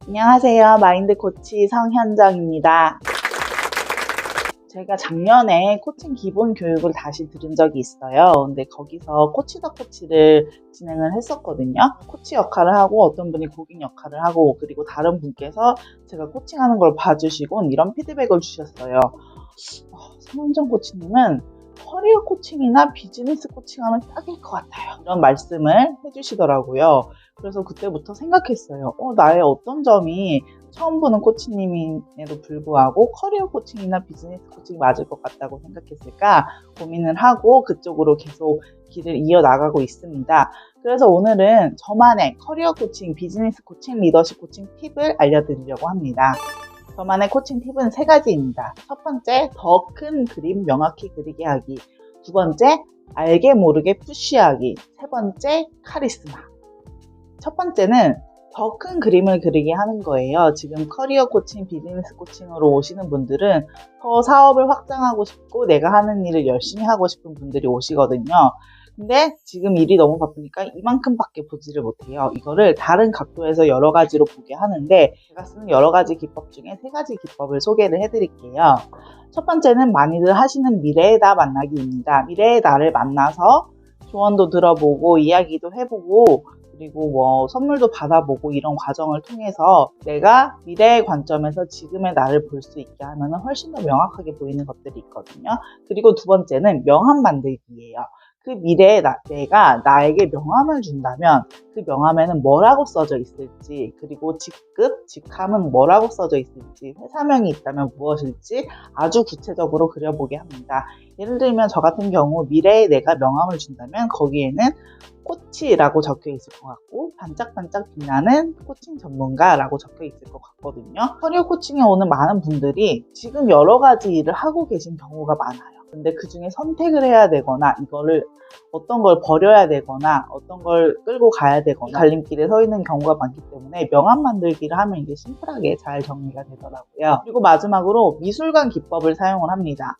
안녕하세요. 마인드 코치 성현정입니다. 제가 작년에 코칭 기본 교육을 다시 들은 적이 있어요. 근데 거기서 코치 더 코치를 진행을 했었거든요. 코치 역할을 하고 어떤 분이 고객 역할을 하고 그리고 다른 분께서 제가 코칭하는 걸 봐주시고 이런 피드백을 주셨어요. 성현정 코치님은 커리어 코칭이나 비즈니스 코칭하면 딱일 것 같아요. 이런 말씀을 해주시더라고요. 그래서 그때부터 생각했어요. 나의 어떤 점이 처음 보는 코치님에도 불구하고 커리어 코칭이나 비즈니스 코칭이 맞을 것 같다고 생각했을까 고민을 하고 그쪽으로 계속 길을 이어나가고 있습니다. 그래서 오늘은 저만의 커리어 코칭, 비즈니스 코칭, 리더십 코칭 팁을 알려드리려고 합니다. 저만의 코칭 팁은 3가지입니다. 첫 번째, 더 큰 그림 명확히 그리게 하기. 두 번째, 알게 모르게 푸시하기. 세 번째, 카리스마. 첫 번째는 더 큰 그림을 그리게 하는 거예요. 지금 커리어 코칭, 비즈니스 코칭으로 오시는 분들은 더 사업을 확장하고 싶고 내가 하는 일을 열심히 하고 싶은 분들이 오시거든요. 근데 지금 일이 너무 바쁘니까 이만큼밖에 보지를 못해요. 이거를 다른 각도에서 여러 가지로 보게 하는데 제가 쓰는 여러 가지 기법 중에 3가지 기법을 소개를 해드릴게요. 첫 번째는 많이들 하시는 미래의 나 만나기입니다. 미래의 나를 만나서 조언도 들어보고 이야기도 해보고 그리고 선물도 받아보고 이런 과정을 통해서 내가 미래의 관점에서 지금의 나를 볼 수 있게 하면 훨씬 더 명확하게 보이는 것들이 있거든요. 그리고 두 번째는 명함 만들기예요. 그 미래에 내가 나에게 명함을 준다면 그 명함에는 뭐라고 써져 있을지 그리고 직급, 직함은 뭐라고 써져 있을지 회사명이 있다면 무엇일지 아주 구체적으로 그려보게 합니다. 예를 들면 저 같은 경우 미래에 내가 명함을 준다면 거기에는 코치라고 적혀 있을 것 같고 반짝반짝 빛나는 코칭 전문가라고 적혀 있을 것 같거든요. 커리어 코칭에 오는 많은 분들이 지금 여러 가지 일을 하고 계신 경우가 많아요. 근데 그 중에 선택을 해야 되거나 이거를 어떤 걸 버려야 되거나 어떤 걸 끌고 가야 되거나 갈림길에 서 있는 경우가 많기 때문에 명함 만들기를 하면 이게 심플하게 잘 정리가 되더라고요. 그리고 마지막으로 미술관 기법을 사용을 합니다.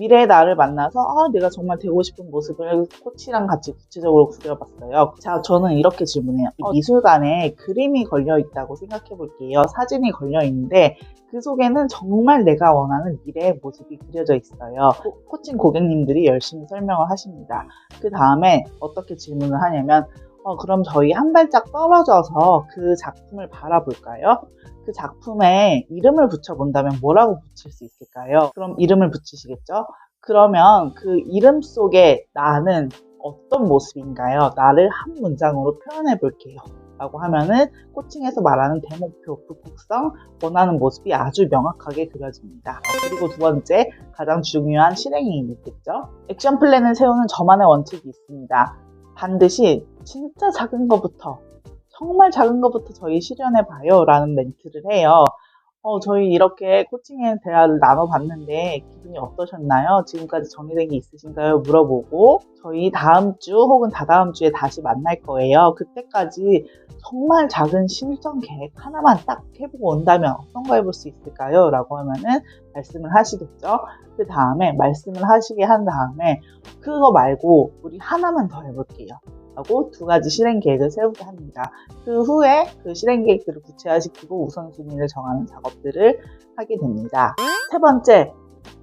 미래의 나를 만나서 내가 정말 되고 싶은 모습을 코치랑 같이 구체적으로 그려봤어요. 자, 저는 이렇게 질문해요. 미술관에 그림이 걸려 있다고 생각해 볼게요. 사진이 걸려 있는데 그 속에는 정말 내가 원하는 미래의 모습이 그려져 있어요. 코칭 고객님들이 열심히 설명을 하십니다. 그 다음에 어떻게 질문을 하냐면 그럼 저희 한 발짝 떨어져서 그 작품을 바라볼까요? 그 작품에 이름을 붙여본다면 뭐라고 붙일 수 있을까요? 그럼 이름을 붙이시겠죠? 그러면 그 이름 속에 나는 어떤 모습인가요? 나를 한 문장으로 표현해 볼게요. 라고 하면은 코칭에서 말하는 대목표, 북극성, 원하는 모습이 아주 명확하게 그려집니다. 그리고 두 번째, 가장 중요한 실행이 있겠죠? 액션 플랜을 세우는 저만의 원칙이 있습니다. 반드시 진짜 작은 것부터 정말 작은 것부터 저희 실현해봐요 라는 멘트를 해요. 저희 이렇게 코칭의 대화를 나눠봤는데 기분이 어떠셨나요? 지금까지 정리된 게 있으신가요? 물어보고 저희 다음 주 혹은 다다음 주에 다시 만날 거예요. 그때까지 정말 작은 실전 계획 하나만 딱 해보고 온다면 어떤 거 해볼 수 있을까요? 라고 하면은 말씀을 하시겠죠. 그 다음에 말씀을 하시게 한 다음에 그거 말고 우리 하나만 더 해볼게요. 하고 2가지 실행 계획을 세우게 합니다. 그 후에 그 실행 계획들을 구체화시키고 우선순위를 정하는 작업들을 하게 됩니다. 세 번째,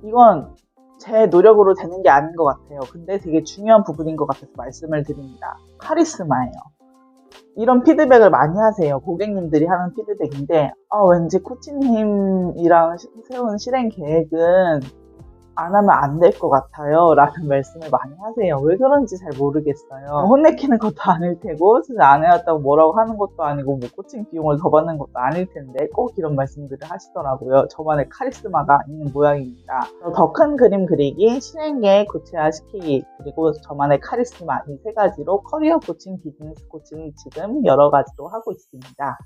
이건 제 노력으로 되는 게 아닌 것 같아요. 근데 되게 중요한 부분인 것 같아서 말씀을 드립니다. 카리스마예요. 이런 피드백을 많이 하세요. 고객님들이 하는 피드백인데 왠지 코치님이랑 세운 실행 계획은 안 하면 안 될 것 같아요 라는 말씀을 많이 하세요. 왜 그런지 잘 모르겠어요. 혼내키는 것도 아닐 테고 진짜 안 해왔다고 뭐라고 하는 것도 아니고 뭐 코칭 비용을 더 받는 것도 아닐 텐데 꼭 이런 말씀들을 하시더라고요. 저만의 카리스마가 있는 모양입니다. 더 큰 그림 그리기, 실행계획 구체화시키기, 그리고 저만의 카리스마 이 3가지로 커리어 코칭, 비즈니스 코칭 지금 여러 가지로 하고 있습니다.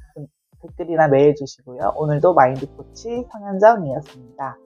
댓글이나 메일 주시고요. 오늘도 마인드 코치 성현정이었습니다.